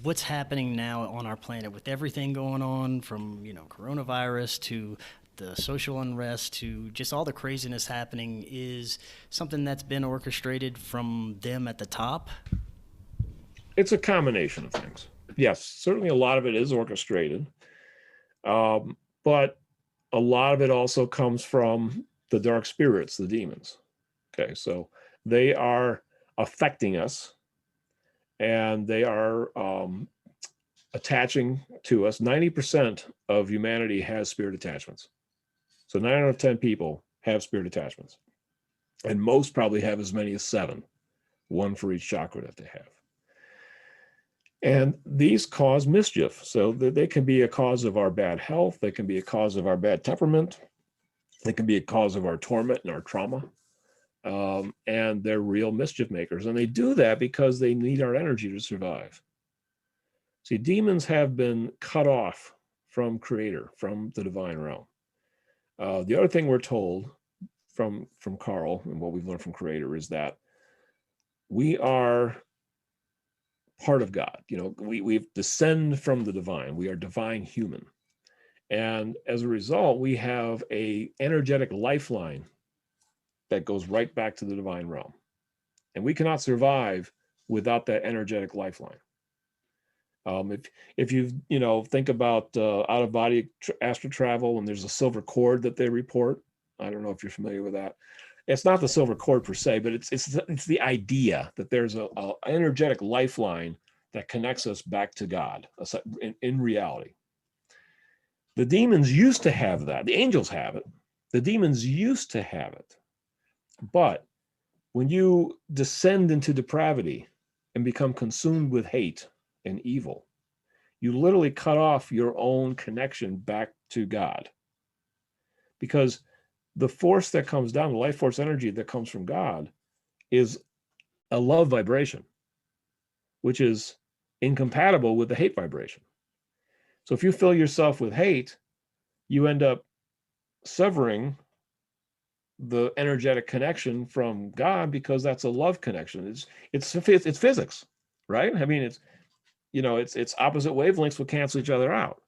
what's happening now on our planet, with everything going on, from coronavirus to the social unrest to just all the craziness happening, is something that's been orchestrated from them at the top? It's a combination of things. Yes, certainly a lot of it is orchestrated, but a lot of it also comes from the dark spirits, the demons. Okay, so they are affecting us, and they are attaching to us. 90% of humanity has spirit attachments. So 9 out of 10 people have spirit attachments, and most probably have as many as 7, 1 for each chakra that they have. And these cause mischief. So they can be a cause of our bad health. They can be a cause of our bad temperament. They can be a cause of our torment and our trauma. And they're real mischief makers. And they do that because they need our energy to survive. See, demons have been cut off from Creator, from the divine realm. The other thing we're told from Carl, and what we've learned from Creator, is that we are part of God. We've descend from the divine. We are divine human. And as a result, we have a energetic lifeline that goes right back to the divine realm. And we cannot survive without that energetic lifeline. If you think about out of body astral travel, and there's a silver cord that they report. I don't know if you're familiar with that. It's not the silver cord per se, but it's the idea that there's a energetic lifeline that connects us back to God in reality. The demons used to have that. The angels have it. The demons used to have it. But when you descend into depravity and become consumed with hate and evil, you literally cut off your own connection back to God. Because the force that comes down, the life force energy that comes from God, is a love vibration, which is incompatible with the hate vibration. So if you fill yourself with hate, you end up severing the energetic connection from God, because that's a love connection. It's physics, right? I mean, it's opposite wavelengths will cancel each other out,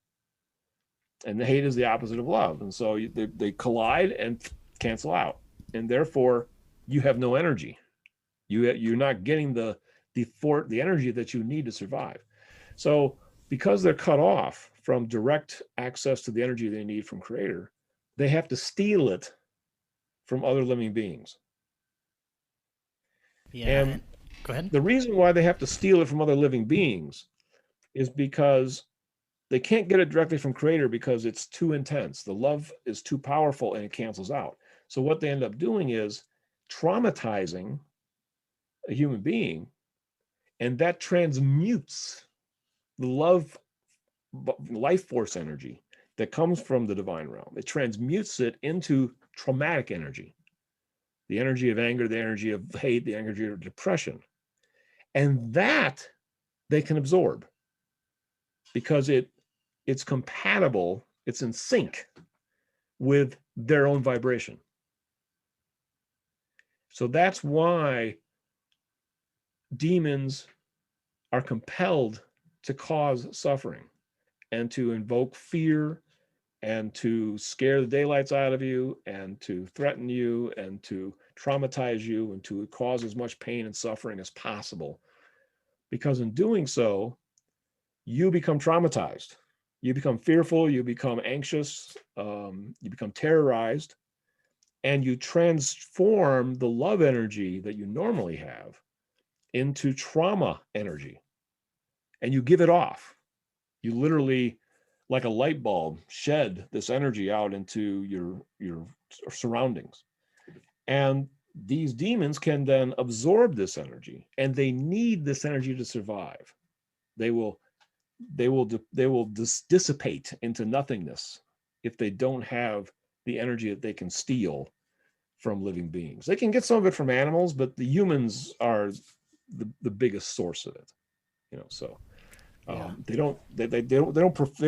and the hate is the opposite of love, and so they collide and cancel out, and therefore you have no energy. You're not getting the energy that you need to survive. So because they're cut off from direct access to the energy they need from Creator, they have to steal it from other living beings. Yeah. And Go ahead. the reason why they have to steal it from other living beings is because they can't get it directly from Creator, because it's too intense. The love is too powerful and it cancels out. So what they end up doing is traumatizing a human being, and that transmutes the life force energy that comes from the divine realm. It transmutes it into traumatic energy, the energy of anger, the energy of hate, the energy of depression. And that they can absorb because it's compatible, it's in sync with their own vibration. So that's why demons are compelled to cause suffering and to invoke fear and to scare the daylights out of you and to threaten you and to traumatize you and to cause as much pain and suffering as possible. Because in doing so, you become traumatized. You become fearful, you become anxious, you become terrorized, and you transform the love energy that you normally have into trauma energy, and you give it off. You literally, like a light bulb, shed this energy out into your surroundings. And these demons can then absorb this energy, and they need this energy to survive. They will dissipate into nothingness if they don't have the energy that they can steal from living beings. They can get some of it from animals, but the humans are the biggest source of it. So they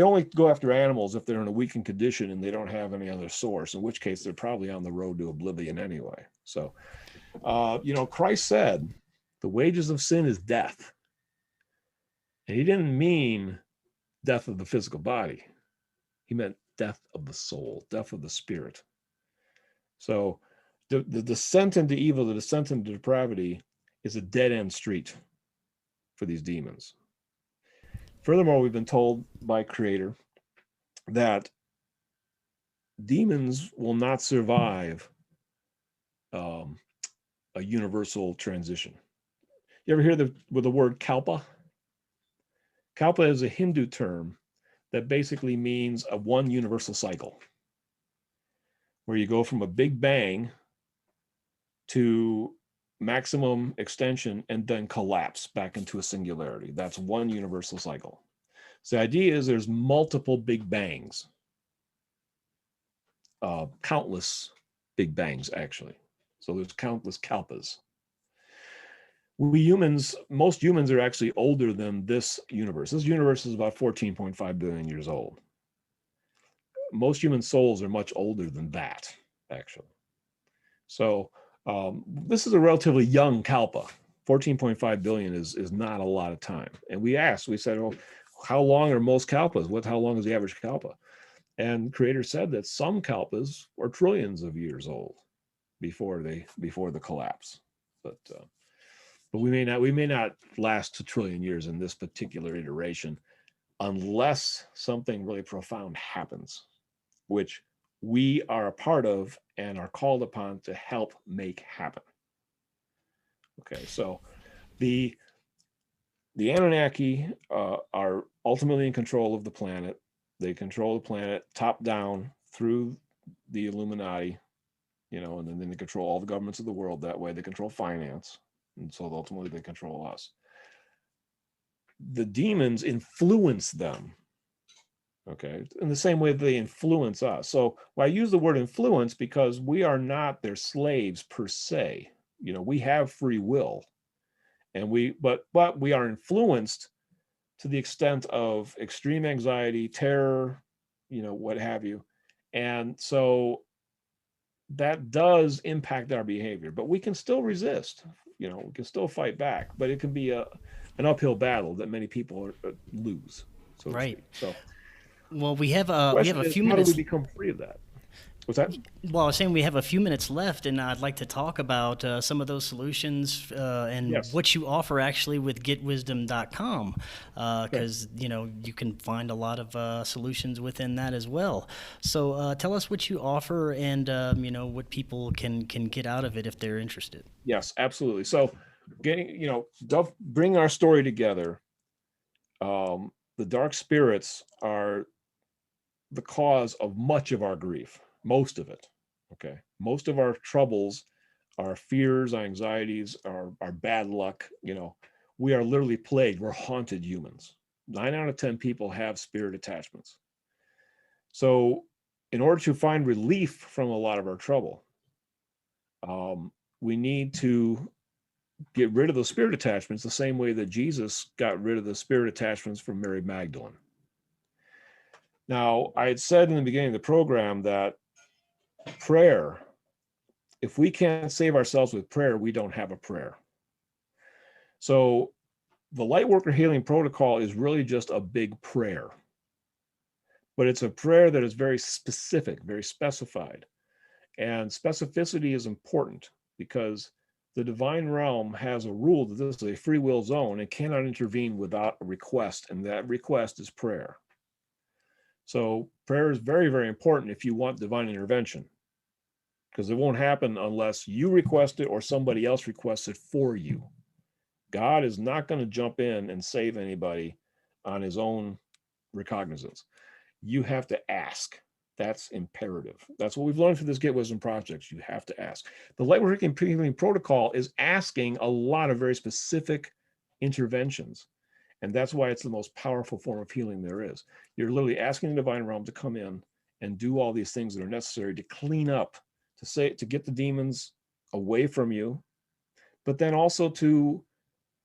only go after animals if they're in a weakened condition and they don't have any other source, in which case they're probably on the road to oblivion anyway. So Christ said the wages of sin is death, and he didn't mean death of the physical body. He meant death of the soul, death of the spirit. So the descent into evil, the descent into depravity is a dead-end street for these demons. Furthermore, we've been told by Creator that demons will not survive a universal transition. You ever hear the word kalpa? Kalpa is a Hindu term that basically means a one universal cycle, where you go from a big bang to maximum extension and then collapse back into a singularity. That's one universal cycle. So the idea is there's multiple big bangs, countless big bangs, actually. So there's countless kalpas. Most humans are actually older than this universe. This universe is about 14.5 billion years old. Most human souls are much older than that, actually. So this is a relatively young kalpa. 14.5 billion is not a lot of time. And we said, well, how long are most kalpas? How long is the average kalpa? And Creator said that some kalpas are trillions of years old before the collapse. But we may not last a trillion years in this particular iteration, unless something really profound happens, which we are a part of and are called upon to help make happen. Okay, so the Anunnaki are ultimately in control of the planet. They control the planet top down through the Illuminati, and then they control all the governments of the world that way. They control finance. And so ultimately they control us. The demons influence them, okay, in the same way they influence us. So I use the word influence because we are not their slaves per se. We have free will, and but we are influenced to the extent of extreme anxiety, terror, what have you. And so that does impact our behavior, but we can still resist. We can still fight back, but it can be an uphill battle that many people lose. So Right. to speak. So, Well, we have the question a is, few how minutes. do we become free of that? What's that? Well, I was saying we have a few minutes left, and I'd like to talk about some of those solutions and Yes. what you offer actually with getwisdom.com, because you can find a lot of solutions within that as well. So tell us what you offer and what people can get out of it if they're interested. Yes, absolutely. So bring our story together. The dark spirits are the cause of much of our grief, most of it. Okay. Most of our troubles, our fears, our anxieties, our bad luck, we are literally plagued. We're haunted humans. 9 out of 10 people have spirit attachments. So in order to find relief from a lot of our trouble, we need to get rid of those spirit attachments the same way that Jesus got rid of the spirit attachments from Mary Magdalene. Now, I had said in the beginning of the program that prayer, if we can't save ourselves with prayer, we don't have a prayer. So the Lightworker Healing Protocol is really just a big prayer, but it's a prayer that is very specific, very specified. And specificity is important because the divine realm has a rule that this is a free will zone and cannot intervene without a request, and that request is prayer. So prayer is very, very important if you want divine intervention, because it won't happen unless you request it or somebody else requests it for you. God is not going to jump in and save anybody on his own recognizance. You have to ask. That's imperative. That's what we've learned through this Get Wisdom project. You have to ask. The Lightworking Healing Protocol is asking a lot of very specific interventions. And that's why it's the most powerful form of healing there is. You're literally asking the divine realm to come in and do all these things that are necessary to clean up, to get the demons away from you, but then also to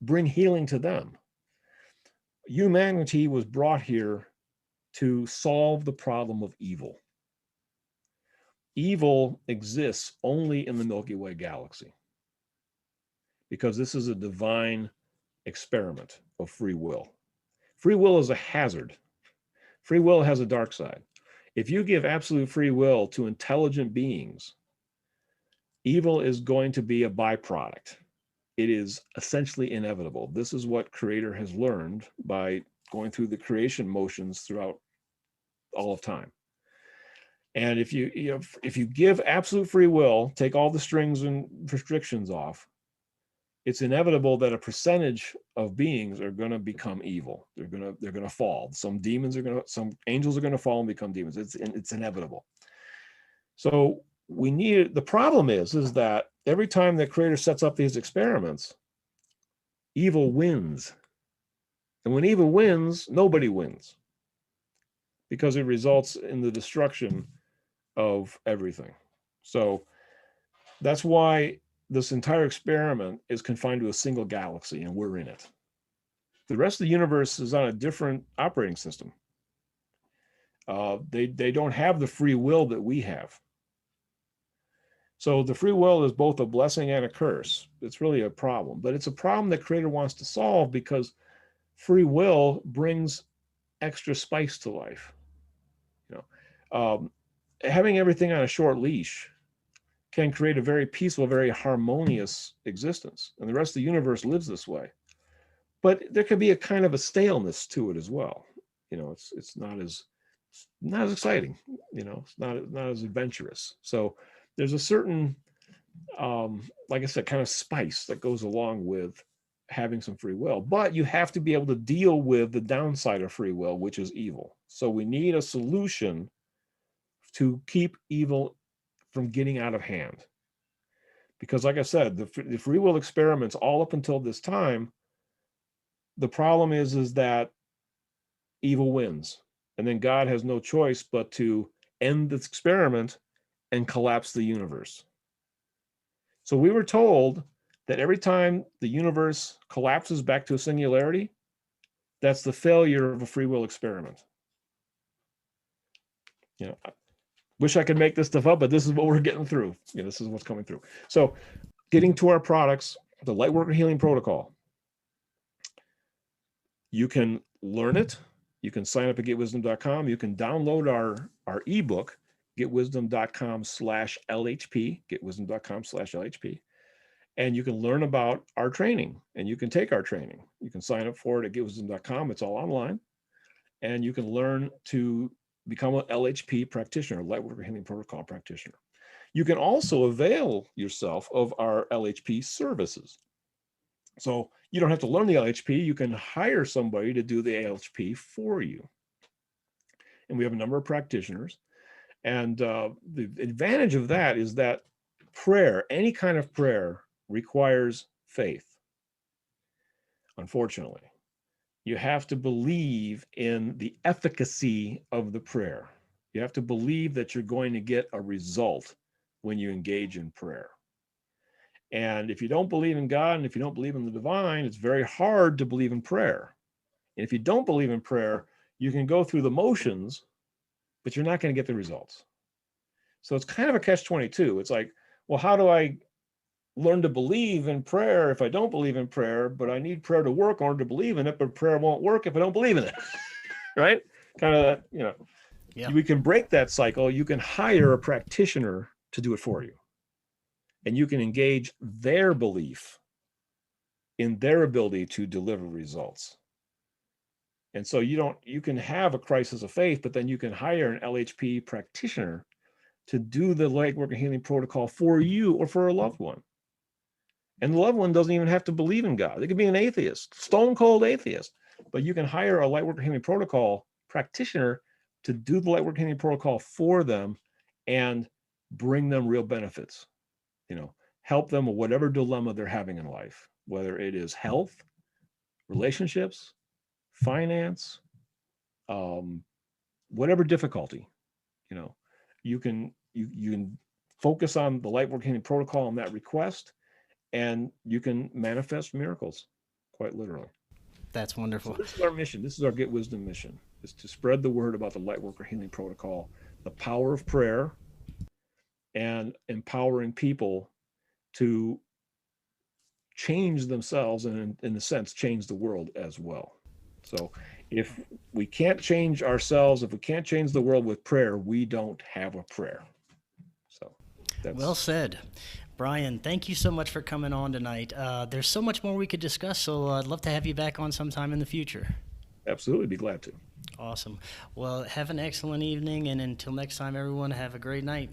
bring healing to them. Humanity was brought here to solve the problem of evil. Evil exists only in the Milky Way galaxy because this is a divine experiment of free will. Free will is a hazard. Free will has a dark side. If you give absolute free will to intelligent beings, evil is going to be a byproduct. It is essentially inevitable. This is what Creator has learned by going through the creation motions throughout all of time. And if you give absolute free will, take all the strings and restrictions off, it's inevitable that a percentage of beings are going to become evil. They're going to fall. Some angels are going to fall and become demons. It's inevitable. So the problem is that every time the Creator sets up these experiments, evil wins. And when evil wins, nobody wins, because it results in the destruction of everything. So that's why this entire experiment is confined to a single galaxy, and we're in it. The rest of the universe is on a different operating system. They don't have the free will that we have. So the free will is both a blessing and a curse. It's really a problem, but it's a problem that Creator wants to solve because free will brings extra spice to life. Having everything on a short leash can create a very peaceful, very harmonious existence. And the rest of the universe lives this way. But there could be a kind of a staleness to it as well. It's not as exciting, it's not as adventurous. So there's a certain, like I said, kind of spice that goes along with having some free will. But you have to be able to deal with the downside of free will, which is evil. So we need a solution to keep evil from getting out of hand. Because like I said, the free will experiments all up until this time, the problem is that evil wins. And then God has no choice but to end this experiment and collapse the universe. So we were told that every time the universe collapses back to a singularity, that's the failure of a free will experiment. You know, I wish I could make this stuff up, but this is what we're getting through. You know, this is what's coming through. So getting to our products, the Lightworker Healing Protocol. You can learn it. You can sign up at getwisdom.com. You can download our ebook, getwisdom.com/LHP, getwisdom.com/LHP. And you can learn about our training, and you can take our training. You can sign up for it at getwisdom.com. It's all online. And you can learn to become an LHP practitioner, Lightworker Healing Protocol practitioner. You can also avail yourself of our LHP services. So you don't have to learn the LHP. You can hire somebody to do the LHP for you. And we have a number of practitioners. And the advantage of that is that prayer, any kind of prayer, requires faith. Unfortunately, you have to believe in the efficacy of the prayer. You have to believe that you're going to get a result when you engage in prayer. And if you don't believe in God and if you don't believe in the divine, it's very hard to believe in prayer. And if you don't believe in prayer, you can go through the motions, but you're not going to get the results. So it's kind of a catch-22. It's like, well, how do I learn to believe in prayer if I don't believe in prayer, but I need prayer to work in order to believe in it, but prayer won't work if I don't believe in it, right? Kind of, you know, Yeah. We can break that cycle. You can hire a practitioner to do it for you. And you can engage their belief in their ability to deliver results. And so you can have a crisis of faith, but then you can hire an LHP practitioner to do the Lightworker Healing Protocol for you or for a loved one. And the loved one doesn't even have to believe in God. They could be an atheist, stone cold atheist, but you can hire a Lightworker Healing Protocol practitioner to do the Lightworker Healing Protocol for them and bring them real benefits. You know, help them with whatever dilemma they're having in life, whether it is health, relationships, finance, whatever difficulty. You know, you can focus on the Lightworker Healing Protocol and that request, and you can manifest miracles, quite literally. That's wonderful. So this is our mission. This is our Get Wisdom mission, is to spread the word about the Lightworker Healing Protocol, the power of prayer, and empowering people to change themselves and, in a sense, change the world as well. So if we can't change ourselves, if we can't change the world with prayer, we don't have a prayer. So that's well said. Brian, thank you so much for coming on tonight. There's so much more we could discuss, so I'd love to have you back on sometime in the future. Absolutely, be glad to. Awesome. Well, have an excellent evening, and until next time, everyone, have a great night.